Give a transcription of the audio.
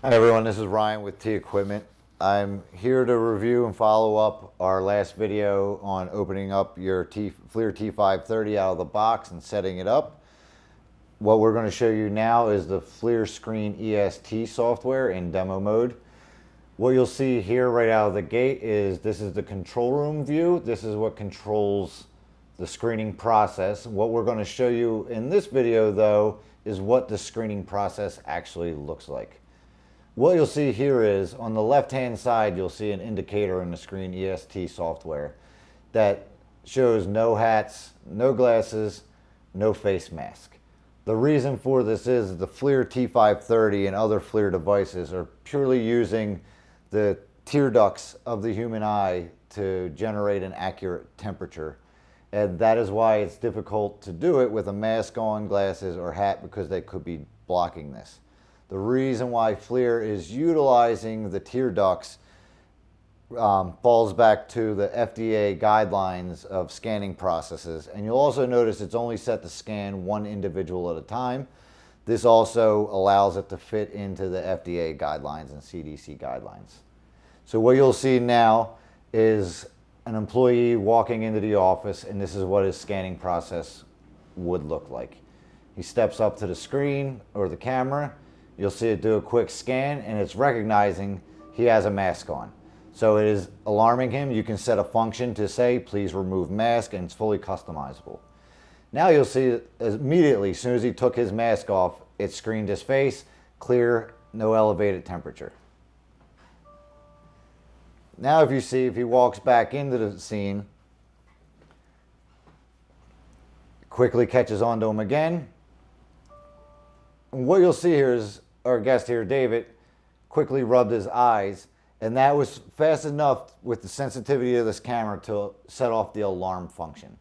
Hi everyone, this is Ryan with T Equipment. I'm here to review and follow up our last video on opening up your FLIR T530 out of the box and setting it up. What we're going to show you now is the FLIR Screen-EST software in demo mode. What you'll see here right out of the gate is this is the control room view. This is what controls the screening process. What we're going to show you in this video though is what the screening process actually looks like. What you'll see here is on the left hand side you'll see an indicator in the Screen-EST software that shows no hats, no glasses, no face mask. The reason for this is the FLIR T530 and other FLIR devices are purely using the tear ducts of the human eye to generate an accurate temperature. And that is why it's difficult to do it with a mask on, glasses, or hat, because they could be blocking this. The reason why FLIR is utilizing the tear ducts falls back to the FDA guidelines of scanning processes. And you'll also notice it's only set to scan one individual at a time. This also allows it to fit into the FDA guidelines and CDC guidelines. So what you'll see now is an employee walking into the office, and this is what his scanning process would look like. He steps up to the screen or the camera. You'll see it do a quick scan, and it's recognizing he has a mask on. So it is alarming him. You can set a function to say, please remove mask, and it's fully customizable. Now you'll see that immediately, as soon as he took his mask off, it screened his face, clear, no elevated temperature. Now if you see, if he walks back into the scene, quickly catches onto him again. And what you'll see here is our guest here, David, quickly rubbed his eyes, and that was fast enough with the sensitivity of this camera to set off the alarm function.